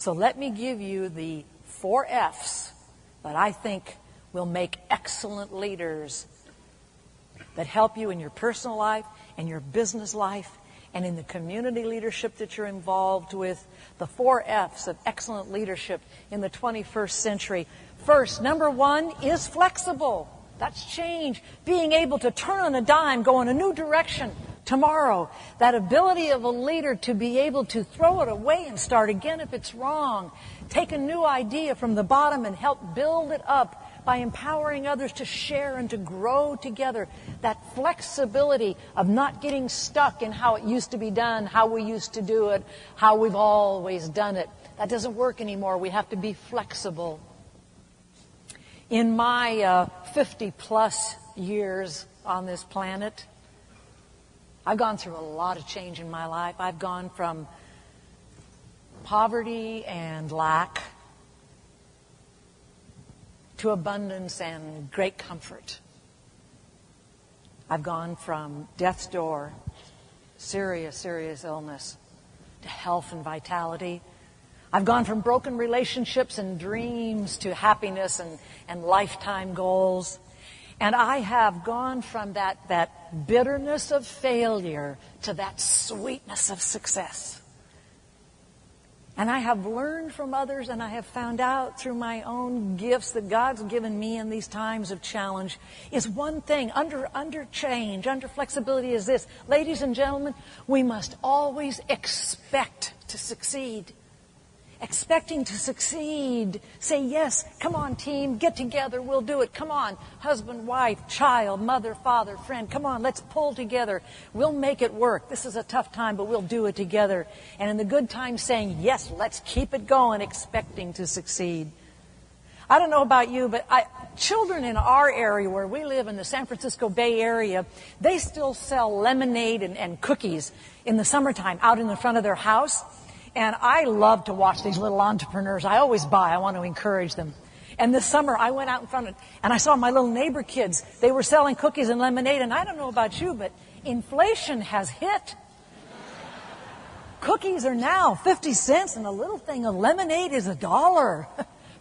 So let me give you the 4 F's that I think will make excellent leaders that help you in your personal life and your business life and in the community leadership that you're involved with. The 4 F's of excellent leadership in the 21st century. First, number 1 is flexible. That's change. Being able to turn on a dime, go in a new direction tomorrow. That ability of a leader to be able to throw it away and start again if it's wrong. Take a new idea from the bottom and help build it up by empowering others to share and to grow together. That flexibility of not getting stuck in how it used to be done, how we used to do it, how we've always done it. That doesn't work anymore. We have to be flexible. In my 50-plus years on this planet, I've gone through a lot of change in my life. I've gone from poverty and lack to abundance and great comfort. I've gone from death's door, serious illness, to health and vitality. I've gone from broken relationships and dreams to happiness and lifetime goals. And I have gone from that bitterness of failure to that sweetness of success. And I have learned from others, and I have found out through my own gifts that God's given me in these times of challenge is one thing, under change, under flexibility is this. Ladies and gentlemen, we must always expect to succeed. Expecting to succeed. Say yes. Come on, team. Get together. We'll do it. Come on. Husband, wife, child, mother, father, friend. Come on. Let's pull together. We'll make it work. This is a tough time, but we'll do it together. And in the good times saying, yes, let's keep it going, expecting to succeed. I don't know about you, but children in our area where we live in the San Francisco Bay Area, they still sell lemonade and cookies in the summertime out in the front of their house. And I love to watch these little entrepreneurs. I always buy. I want to encourage them. And this summer, I went out in front and I saw my little neighbor kids. They were selling cookies and lemonade. And I don't know about you, but inflation has hit. Cookies are now 50 cents and a little thing of lemonade is $1.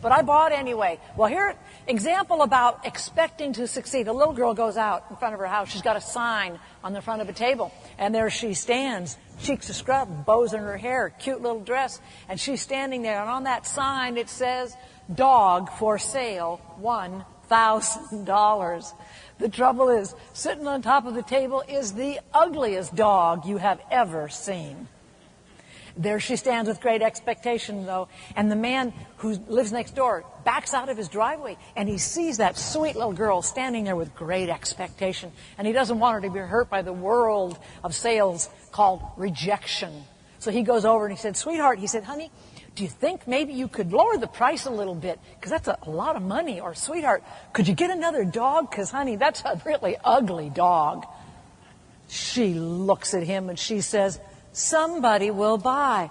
But I bought anyway. Well, here, example about expecting to succeed. A little girl goes out in front of her house. She's got a sign on the front of a table. And there she stands, cheeks a scrub, bows in her hair, cute little dress. And she's standing there. And on that sign it says, dog for sale, $1,000. The trouble is, sitting on top of the table is the ugliest dog you have ever seen. There she stands with great expectation, though, and the man who lives next door backs out of his driveway, and he sees that sweet little girl standing there with great expectation, and he doesn't want her to be hurt by the world of sales called rejection. So he goes over and he said, sweetheart, he said, honey, do you think maybe you could lower the price a little bit? Because that's a lot of money. Or, sweetheart, could you get another dog? Because, honey, that's a really ugly dog. She looks at him and she says, somebody will buy.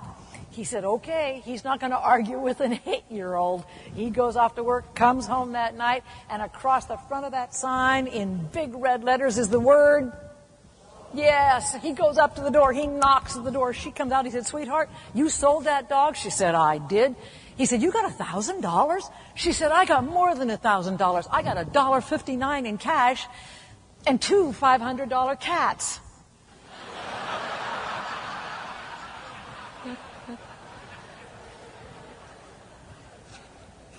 He said, okay. He's not going to argue with an 8-year-old. He goes off to work, comes home that night, and across the front of that sign in big red letters is the word yes. He goes up to the door. He knocks at the door. She comes out. He said, sweetheart, you sold that dog? She said, I did. He said, you got $1,000? She said, I got more than $1,000. I got $1.59 in cash and 2 $500 cats.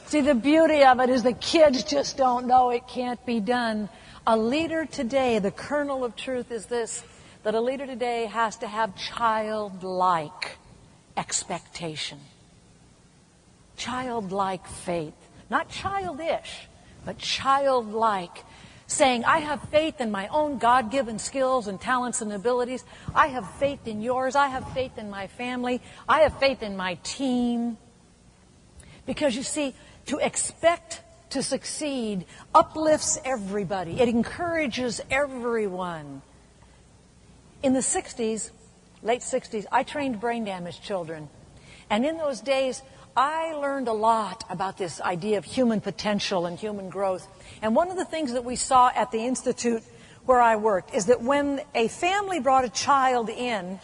See, the beauty of it is the kids just don't know it can't be done. A leader today, the kernel of truth is this, that a leader today has to have childlike expectation. Childlike faith. Not childish, but childlike. Saying, I have faith in my own God-given skills and talents and abilities. I have faith in yours. I have faith in my family. I have faith in my team. Because you see, to expect to succeed uplifts everybody. It encourages everyone. In the 60s, late 60s, I trained brain damaged children. And in those days, I learned a lot about this idea of human potential and human growth. And one of the things that we saw at the institute where I worked is that when a family brought a child in,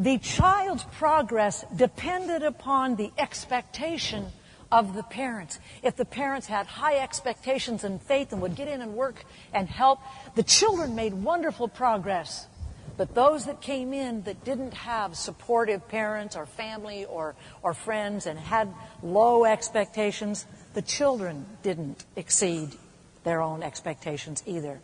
The child's progress depended upon the expectation of the parents. If the parents had high expectations and faith and would get in and work and help, the children made wonderful progress. But those that came in that didn't have supportive parents or family or friends and had low expectations, the children didn't exceed their own expectations either.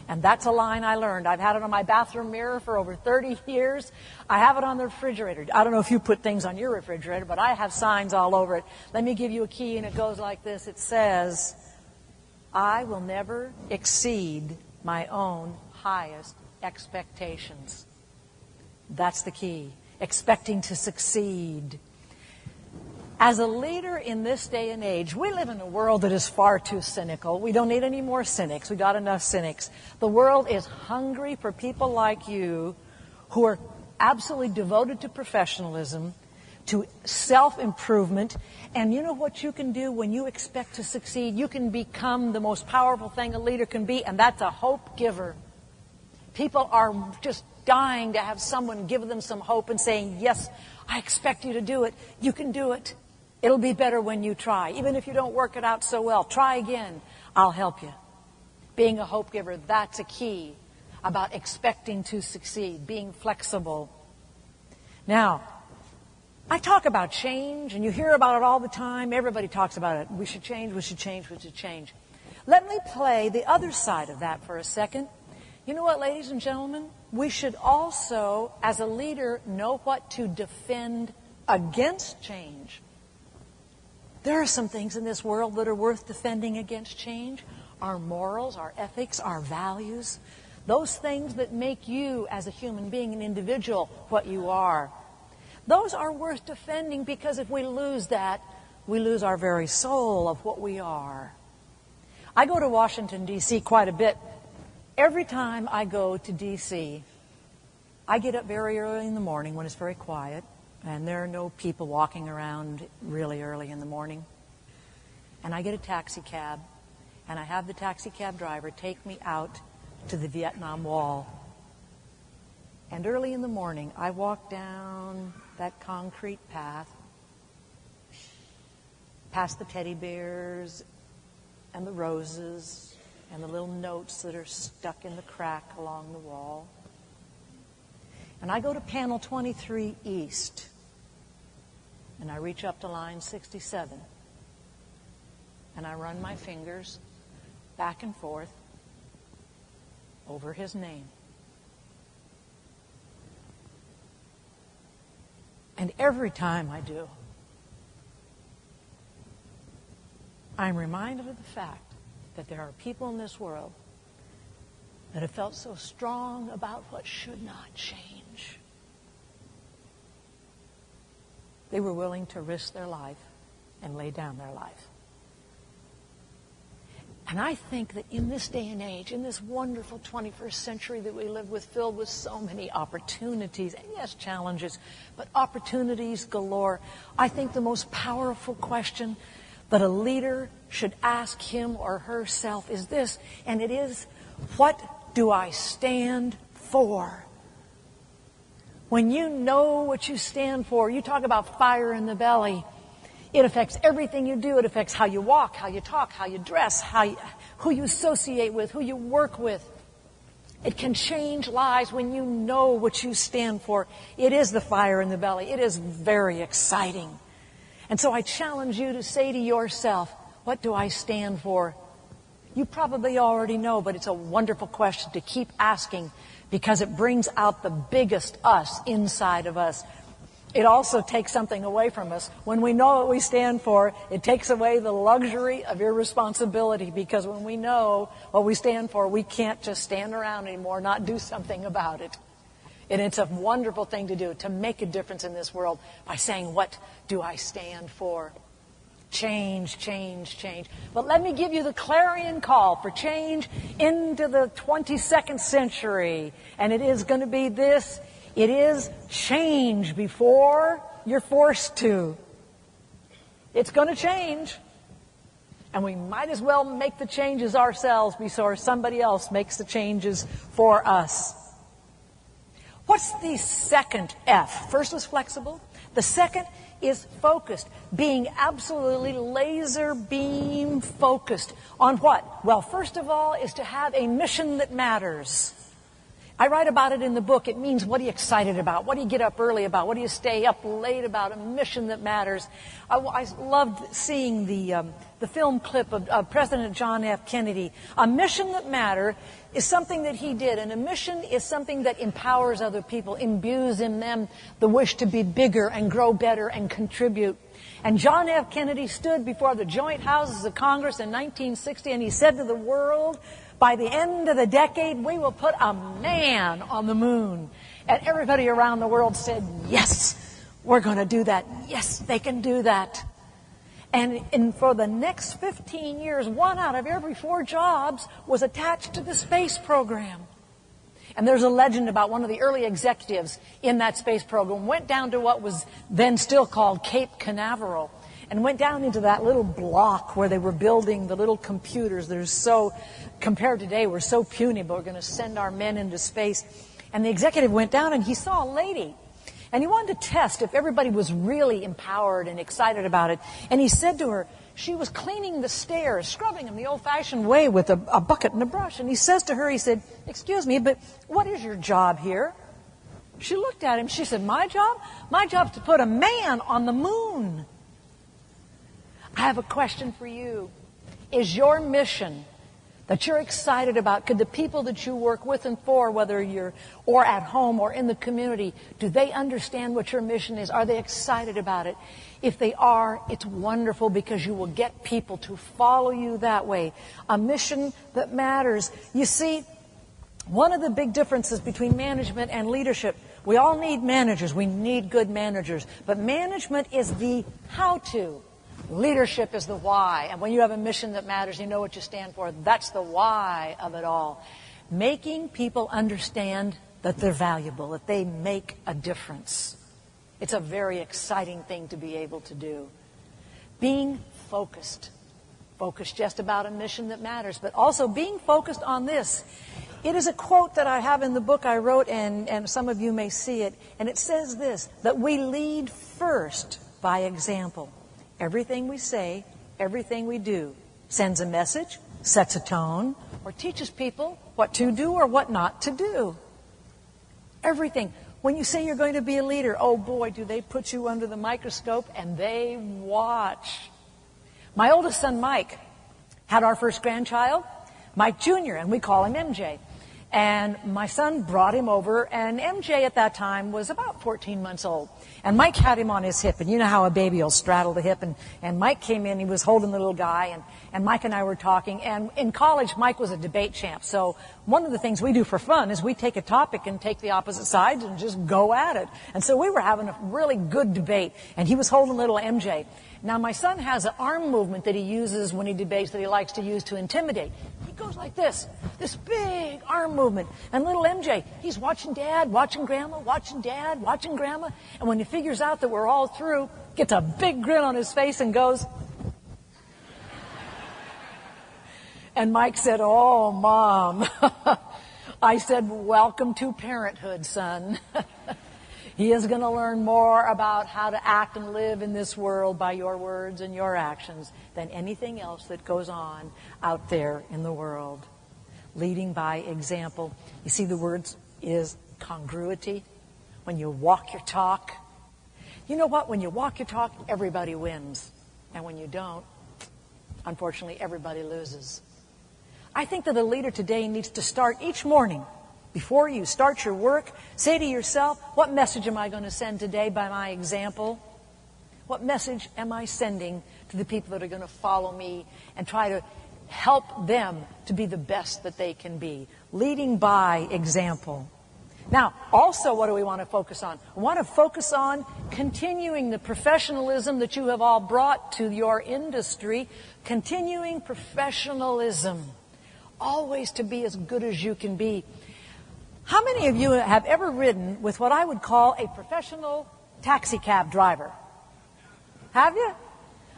And that's a line I learned. I've had it on my bathroom mirror for over 30 years. I have it on the refrigerator. I don't know if you put things on your refrigerator, but I have signs all over it. Let me give you a key, and it goes like this. It says, I will never exceed my own highest expectations. That's the key. Expecting to succeed. As a leader in this day and age, we live in a world that is far too cynical. We don't need any more cynics. We got enough cynics. The world is hungry for people like you who are absolutely devoted to professionalism, to self-improvement. And you know what you can do when you expect to succeed? You can become the most powerful thing a leader can be, and that's a hope giver. People are just dying to have someone give them some hope and saying, yes, I expect you to do it. You can do it. It'll be better when you try. Even if you don't work it out so well, try again. I'll help you. Being a hope giver, that's a key about expecting to succeed, being flexible. Now, I talk about change, and you hear about it all the time. Everybody talks about it. We should change, we should change, we should change. Let me play the other side of that for a second. You know what, ladies and gentlemen? We should also, as a leader, know what to defend against change. There are some things in this world that are worth defending against change. Our morals, our ethics, our values. Those things that make you, as a human being, an individual, what you are. Those are worth defending, because if we lose that, we lose our very soul of what we are. I go to Washington, D.C. quite a bit. Every time I go to D.C., I get up very early in the morning when it's very quiet, and there are no people walking around really early in the morning. And I get a taxi cab, and I have the taxi cab driver take me out to the Vietnam Wall. And early in the morning, I walk down that concrete path, past the teddy bears and the roses and the little notes that are stuck in the crack along the wall. And I go to panel 23 East, and I reach up to line 67, and I run my fingers back and forth over his name. And every time I do, I'm reminded of the fact that there are people in this world that have felt so strong about what should not change. They were willing to risk their life and lay down their life. And I think that in this day and age, in this wonderful 21st century that we live with, filled with so many opportunities, and yes, challenges, but opportunities galore, I think the most powerful question that a leader should ask him or herself is this, and it is, what do I stand for? When you know what you stand for, you talk about fire in the belly. It affects everything you do. It affects how you walk, how you talk, how you dress, who you associate with, who you work with. It can change lives when you know what you stand for. It is the fire in the belly. It is very exciting. And so I challenge you to say to yourself, what do I stand for? You probably already know, but it's a wonderful question to keep asking, because it brings out the biggest us inside of us. It also takes something away from us. When we know what we stand for, it takes away the luxury of irresponsibility, because when we know what we stand for, we can't just stand around anymore, not do something about it. And it's a wonderful thing to do, to make a difference in this world by saying, what do I stand for? Change, change, change. But let me give you the clarion call for change into the 22nd century. And it is going to be this. It is change before you're forced to. It's going to change. And we might as well make the changes ourselves before somebody else makes the changes for us. What's the second F? First was flexible. The second is focused, being absolutely laser beam focused on what? Well, first of all, is to have a mission that matters. I write about it in the book. It means, what are you excited about? What do you get up early about? What do you stay up late about? A mission that matters. I loved seeing the film clip of President John F. Kennedy. A mission that matters is something that he did, and a mission is something that empowers other people, imbues in them the wish to be bigger and grow better and contribute. And John F. Kennedy stood before the joint houses of Congress in 1960, and he said to the world, by the end of the decade, we will put a man on the moon. And everybody around the world said, yes, we're going to do that. Yes, they can do that. And for the next 15 years, 1 out of every 4 jobs was attached to the space program. And there's a legend about one of the early executives in that space program went down to what was then still called Cape Canaveral, and went down into that little block where they were building the little computers that are so, compared to today, we're so puny, but we're going to send our men into space. And the executive went down and he saw a lady. And he wanted to test if everybody was really empowered and excited about it. And he said to her, she was cleaning the stairs, scrubbing them the old-fashioned way with a bucket and a brush. And he says to her, he said, excuse me, but what is your job here? She looked at him. She said, my job? My job's to put a man on the moon. I have a question for you. Is your mission that you're excited about, could the people that you work with and for, whether you're or at home or in the community, do they understand what your mission is? Are they excited about it? If they are, it's wonderful, because you will get people to follow you that way. A mission that matters. You see, one of the big differences between management and leadership, we all need managers. We need good managers. But management is the how-to. Leadership is the why. And when you have a mission that matters, you know what you stand for. That's the why of it all. Making people understand that they're valuable, that they make a difference. It's a very exciting thing to be able to do. Being focused. Focused just about a mission that matters, but also being focused on this. It is a quote that I have in the book I wrote, and some of you may see it. And it says this, that we lead first by example. Everything we say, everything we do sends a message, sets a tone, or teaches people what to do or what not to do. Everything. When you say you're going to be a leader, oh boy, do they put you under the microscope and they watch. My oldest son, Mike, had our first grandchild, Mike Jr., and we call him MJ. And my son brought him over, and MJ at that time was about 14 months old. And Mike had him on his hip, and you know how a baby will straddle the hip. And Mike came in, he was holding the little guy, and Mike and I were talking. And in college, Mike was a debate champ. So one of the things we do for fun is we take a topic and take the opposite sides and just go at it. And so we were having a really good debate, and he was holding little MJ. Now, my son has an arm movement that he uses when he debates that he likes to use to intimidate. He goes like this big arm movement. And little MJ, he's watching Dad, watching Grandma, watching Dad, watching Grandma. And when he figures out that we're all through, gets a big grin on his face and goes. And Mike said, oh, Mom. I said, welcome to parenthood, son. He is going to learn more about how to act and live in this world by your words and your actions than anything else that goes on out there in the world. Leading by example. You see, the words is congruity. When you walk your talk. You know what? When you walk your talk, everybody wins. And when you don't, unfortunately, everybody loses. I think that a leader today needs to start each morning. Before you start your work, say to yourself, what message am I going to send today by my example? What message am I sending to the people that are going to follow me and try to help them to be the best that they can be? Leading by example. Now, also, what do we want to focus on? We want to focus on continuing the professionalism that you have all brought to your industry. Continuing professionalism. Always to be as good as you can be. How many of you have ever ridden with what I would call a professional taxi cab driver? Have you?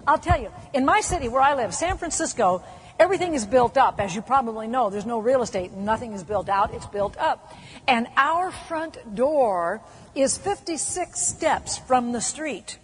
I'll tell you, in my city where I live, San Francisco, Everything is built up. As you probably know, there's no real estate. Nothing is built out. It's built up. And our front door is 56 steps from the street.